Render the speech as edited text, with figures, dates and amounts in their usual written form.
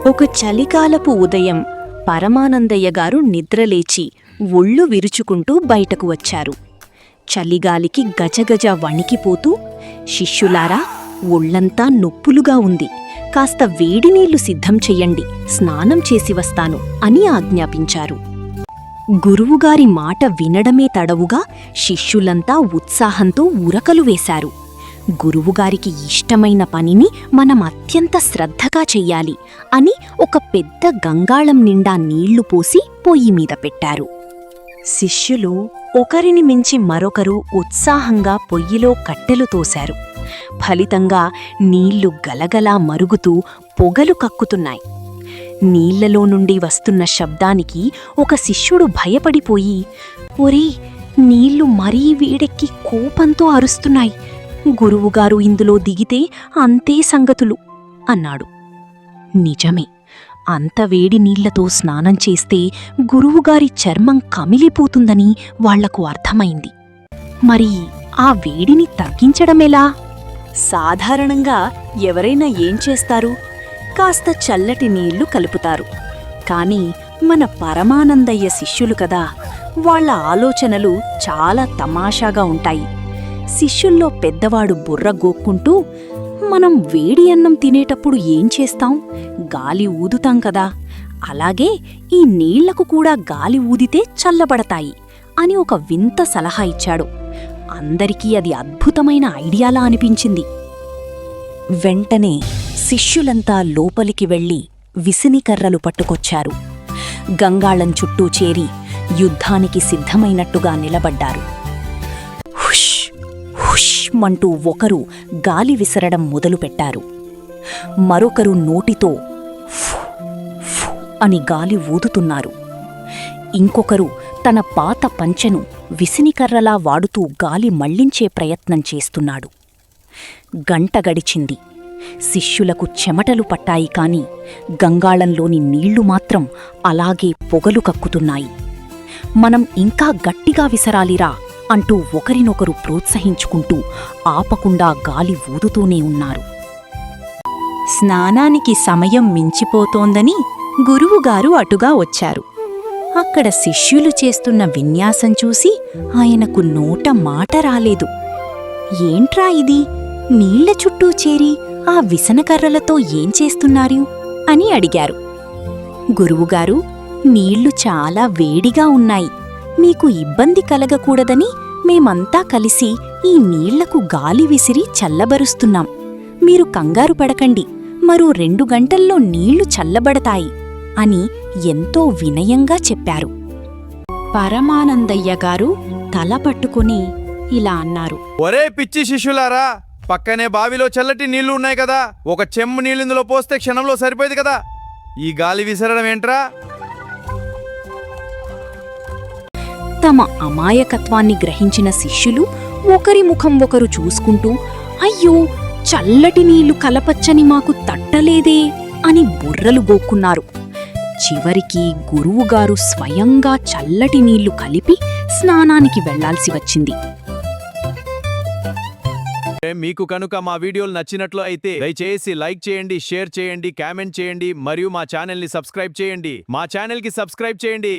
ఒక చలికాలపు ఉదయం పరమానందయ్య గారు నిద్రలేచి ఒళ్ళు విరుచుకుంటూ బయటకు వచ్చారు. చలిగాలికి గజగజ వణికిపోతూ, శిష్యులారా, ఒళ్లంతా నొప్పులుగా ఉంది, కాస్త వేడినీళ్లు సిద్ధం చెయ్యండి, స్నానం చేసి వస్తాను అని ఆజ్ఞాపించారు. గురువుగారి మాట వినడమే తడవుగా శిష్యులంతా ఉత్సాహంతో ఉరకలు వేశారు. గురువుగారికి ఇష్టమైన పనిని మనం అత్యంత శ్రద్ధగా చెయ్యాలి అని ఒక పెద్ద గంగాళం నిండా నీళ్లు పోసి పొయ్యిమీద పెట్టారు. శిష్యులు ఒకరిని మించి మరొకరు ఉత్సాహంగా పొయ్యిలో కట్టెలు తోశారు. ఫలితంగా నీళ్లు గలగలా మరుగుతూ పొగలు కక్కుతున్నాయి. నీళ్లలో నుండి వస్తున్న శబ్దానికి ఒక శిష్యుడు భయపడిపోయి, ఒరే, నీళ్లు మరీ వేడెక్కి కోపంతో అరుస్తున్నాయి, గురువుగారు ఇందులో దిగితే అంతే సంగతులు అన్నాడు. నిజమే, అంత వేడి నీళ్లతో స్నానం చేస్తే గురువుగారి చర్మం కమిలిపోతుందని వాళ్లకు అర్థమైంది. మరి ఆ వేడిని తగ్గించడమెలా? సాధారణంగా ఎవరైనా ఏం చేస్తారు? కాస్త చల్లటి నీళ్లు కలుపుతారు. కాని మన పరమానందయ్య శిష్యులు కదా, వాళ్ల ఆలోచనలు చాలా తమాషాగా ఉంటాయి. శిష్యుల్లో పెద్దవాడు బుర్ర గోక్కుంటూ, మనం వేడి అన్నం తినేటప్పుడు ఏం చేస్తాం? గాలి ఊదుతాం కదా, అలాగే ఈ నీళ్లకు కూడా గాలి ఊదితే చల్లబడతాయి అని ఒక వింత సలహా ఇచ్చాడు. అందరికీ అది అద్భుతమైన ఐడియాలా అనిపించింది. వెంటనే శిష్యులంతా లోపలికి వెళ్లి విసినికర్రలు పట్టుకొచ్చారు. గంగాళం చుట్టూ చేరి యుద్ధానికి సిద్ధమైనట్టుగా నిలబడ్డారు. హుష్ హుష్ మంటూ ఒకరు గాలి విసరడం మొదలుపెట్టారు. మరొకరు నోటితో ఫు ఫు అని గాలి ఊదుతున్నారు. ఇంకొకరు తన పాత పంచెను విసినికర్రలా వాడుతూ గాలి మళ్లించే ప్రయత్నం చేస్తున్నాడు. గంట గడిచింది. శిష్యులకు చెమటలు పట్టాయి, కాని గంగాళంలోని నీళ్లు మాత్రం అలాగే పొగలు కక్కుతున్నాయి. మనం ఇంకా గట్టిగా విసరాలిరా అంటూ ఒకరినొకరు ప్రోత్సహించుకుంటూ ఆపకుండా గాలి ఊదుతూనే ఉన్నారు. స్నానానికి సమయం మించిపోతోందని గురువుగారు అటుగా వచ్చారు. అక్కడ శిష్యులు చేస్తున్న విన్యాసం చూసి ఆయనకు నోట మాట రాలేదు. ఏంట్రా ఇది, నీళ్ల చుట్టూ చేరి ఆ విసనకర్రలతో ఏం చేస్తున్నారు అని అడిగారు. గురువుగారు, నీళ్లు చాలా వేడిగా ఉన్నాయి, మీకు ఇబ్బంది కలగకూడదని మేమంతా కలిసి ఈ నీళ్లకు గాలి విసిరి చల్లబరుస్తున్నాం. మీరు కంగారు పడకండి, మరో 2 గంటల్లో నీళ్లు చల్లబడతాయి అని ఎంతో వినయంగా చెప్పారు. పరమానందయ్య గారు తల పట్టుకుని ఇలా అన్నారు. ఒరే పిచ్చి శిష్యులారా, పక్కనే బావిలో చల్లటి నీళ్లు ఉన్నాయి కదా, ఒక చెంబు నీళ్ళు ఇందులో పోస్తే క్షణంలో సరిపోయేది కదా, ఈ గాలి విసరడం ఏంట్రా? తమ అమాయకత్వాన్ని గ్రహించిన శిష్యులు ఒకరి ముఖం ఒకరు చూసుకుంటూ, అయ్యో, చల్లటి నీళ్లు కలపచ్చని మాకు తట్టలేదే అని బుర్రలు గోక్కున్నారు. చివరికి గురువుగారు స్వయంగా చల్లటి నీళ్లు కలిపి స్నానానికి వెళ్లాల్సి వచ్చింది. మీకు కనుక మా వీడియోలు నచ్చినట్లు అయితే దయచేసి లైక్ చేయండి, షేర్ చేయండి, కామెంట్ చేయండి మరియు మా ఛానల్ ని సబ్స్క్రైబ్ చేయండి. మా ఛానల్ కి సబ్స్క్రైబ్ చేయండి.